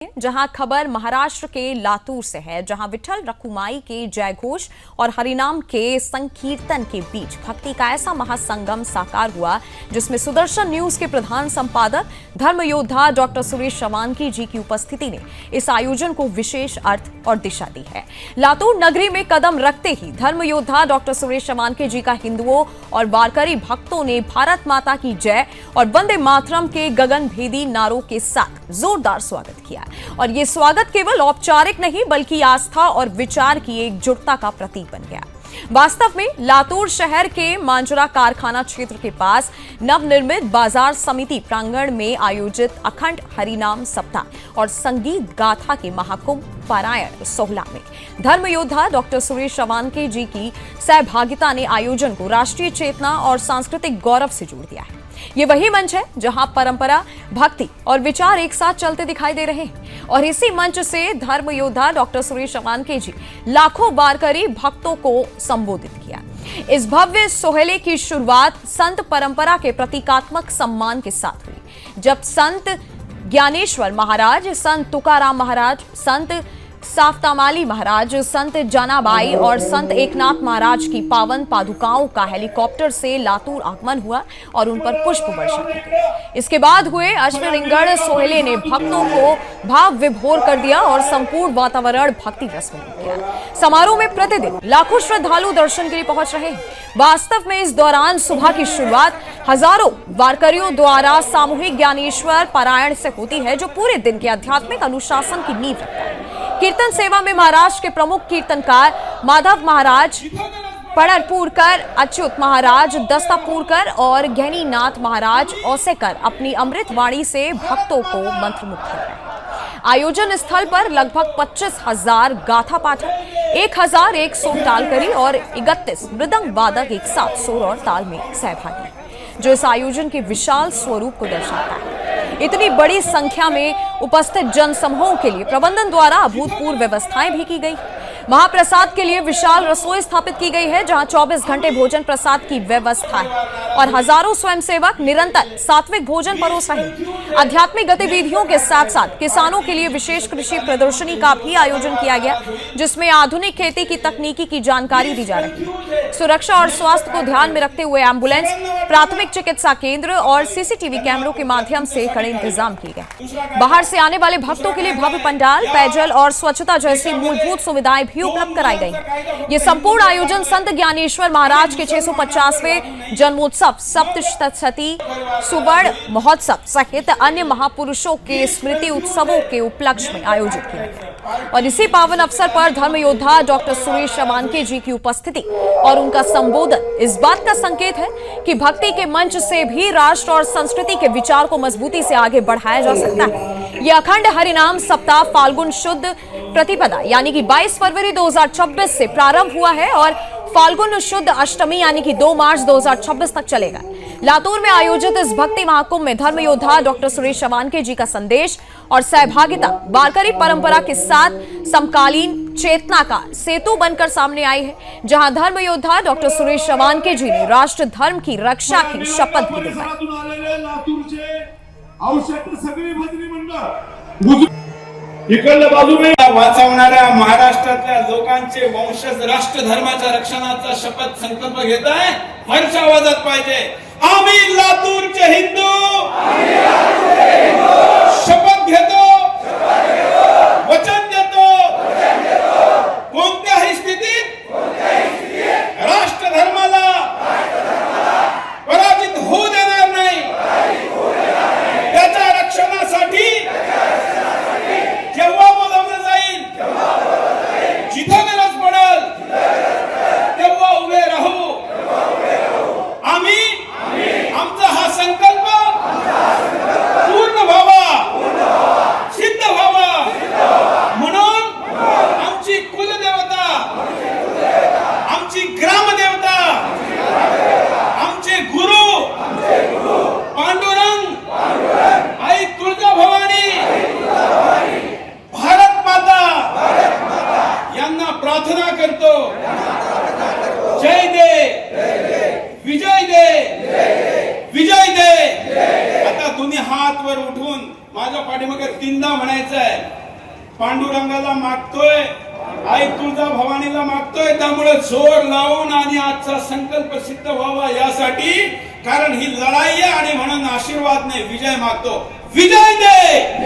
जहां खबर महाराष्ट्र के लातूर से है, जहां विठल रखुमाई के जयघोष और हरिनाम के संकीर्तन के बीच भक्ति का ऐसा महासंगम साकार हुआ, जिसमें सुदर्शन न्यूज के प्रधान संपादक धर्म योद्धा डॉक्टर सुरेश शवानकी जी की उपस्थिति ने इस आयोजन को विशेष अर्थ और दिशा दी है। लातूर नगरी में कदम रखते ही धर्म योद्धा डॉक्टर सुरेश शवानकी जी का हिंदुओं और वारकरी भक्तों ने भारत माता की जय और वंदे मातरम के गगनभेदी नारों के साथ जोरदार स्वागत किया। और ये स्वागत केवल औपचारिक नहीं बल्कि आस्था और विचार की एकजुटता का प्रतीक बन गया। वास्तव में लातूर शहर के मांजरा कारखाना क्षेत्र के पास नवनिर्मित बाजार समिति प्रांगण में आयोजित अखंड हरिनाम सप्ताह और संगीत गाथा के महाकुंभ पारायण सोहला में धर्म योद्धा डॉक्टर सुरेश शवानकी जी की सहभागिता ने आयोजन को राष्ट्रीय चेतना और सांस्कृतिक गौरव से जोड़ दिया है। ये वही मंच है जहां परंपरा, भक्ति और विचार एक साथ चलते दिखाई दे रहे हैं और इसी मंच से धर्म योद्धा डॉक्टर सुरेश शवानकी जी लाखों वारकरी भक्तों को संबोधित किया। इस भव्य सोहले की शुरुआत संत परंपरा के प्रतीकात्मक सम्मान के साथ हुई, जब संत ज्ञानेश्वर महाराज, संत तुकाराम महाराज, संत साफ्तामाली महाराज, संत जनाबाई और संत एकनाथ महाराज की पावन पादुकाओं का हेलीकॉप्टर से लातूर आगमन हुआ और उन पर पुष्प वर्षा की गई। इसके बाद हुए अश्वरिंगण सोहले ने भक्तों को भाव विभोर कर दिया और संपूर्ण वातावरण भक्ति रस में डूब गया। समारोह में प्रतिदिन लाखों श्रद्धालु दर्शन के लिए पहुंच रहे हैं। वास्तव में इस दौरान सुबह की शुरुआत हजारों वारकरियों द्वारा सामूहिक ज्ञानेश्वर पारायण से होती है, जो पूरे दिन के आध्यात्मिक अनुशासन की नींव रखता है। कीर्तन सेवा में महाराष्ट्र के प्रमुख कीर्तनकार माधव महाराज, पड़रपुरकर, अच्युत महाराज, दस्तापुरकर और गहनीनाथ महाराज औसेकर अपनी अमृत वाणी से भक्तों को मंत्रमुग्ध कर रहे हैं। आयोजन स्थल पर लगभग 25,000 गाथा पाठक, 1,001 सोम तालकरी और 31 मृदंग वादक एक साथ सुर और ताल में सहभागी हैं, जो इस आयोजन के विशाल स्वरूप को दर्शाता है। इतनी बड़ी संख्या में उपस्थित जनसमूहों के लिए प्रबंधन द्वारा अभूतपूर्व व्यवस्थाएं भी की गई। महाप्रसाद के लिए विशाल रसोई स्थापित की गई है, जहां 24 घंटे भोजन प्रसाद की व्यवस्था है और हजारों स्वयंसेवक निरंतर सात्विक भोजन परोस रहे हैं। आध्यात्मिक गतिविधियों के साथ साथ किसानों के लिए विशेष कृषि प्रदर्शनी का भी आयोजन किया गया, जिसमें आधुनिक खेती की तकनीकी की जानकारी दी जा रही है। सुरक्षा और स्वास्थ्य को ध्यान में रखते हुए एम्बुलेंस, प्राथमिक चिकित्सा केंद्र और सीसीटीवी कैमरों के माध्यम से कड़े इंतजाम किए गए। बाहर से आने वाले भक्तों के लिए भव्य पंडाल, पेयजल और स्वच्छता जैसी मूलभूत सुविधाएं भी उपलब्ध कराई गई है। ये संपूर्ण आयोजन संत ज्ञानेश्वर महाराज के 650वें जन्मोत्सव, सप्तशती सुवर्ण महोत्सव सहित अन्य महापुरुषों के स्मृति उत्सवों के उपलक्ष्य में आयोजित किया गया। और इसी पावन अवसर पर धर्म योद्धा डॉक्टर सुरेश शवानकी जी की उपस्थिति और उनका संबोधन इस बात का संकेत है कि भक्ति के मंच से भी राष्ट्र और संस्कृति के विचार को मजबूती से आगे बढ़ाया जा सकता है। यह अखंड हरिनाम सप्ताह फाल्गुन शुद्ध प्रतिपदा यानी कि 22 फरवरी 2026 से प्रारंभ हुआ है और फाल्गुन शुद्ध अष्टमी यानी कि 2 मार्च 2026 तक चलेगा। लातूर में आयोजित इस भक्ति महाकुंभ में धर्म योद्धा डॉक्टर सुरेश शवानकी जी का संदेश और सहभागिता वारकरी परंपरा के साथ समकालीन चेतना का सेतु बनकर सामने आई है, जहां धर्म योद्धा डॉक्टर सुरेश शवानकी जी ने राष्ट्र धर्म की रक्षा की शपथ भी दिलाई। इकडल्या बाजूने वाचवणाऱ्या महाराष्ट्रातल्या लोकांचे वंशज राष्ट्र धर्माच्या रक्षणाचा शपथ संकल्प घेत आहे। हर्ष आवाजात पाहिजे, आम्ही लातूरचे हिंदू शपथ घेतो, वचन देतो, कोणत्याही स्थितीत राष्ट्र धर्माला पराजित होऊ देणार नाही। त्याच्या रक्षणासाठी जेव्हा बोलावलं जाईल, जिथं गरज पडेल तेव्हा उभे राहू। आम्ही आमचा हा संकल्प पूर्ण व्हावा पांडुरंगाला मागतोय, आई तुळजा भवानीला मागतोय. त्यामुळे जोर लावून आणि आजचा संकल्प सिद्ध व्हावा यासाठी, कारण ही लढाई आहे आणि म्हणून आशीर्वाद नाही विजय मागतो. विजय दे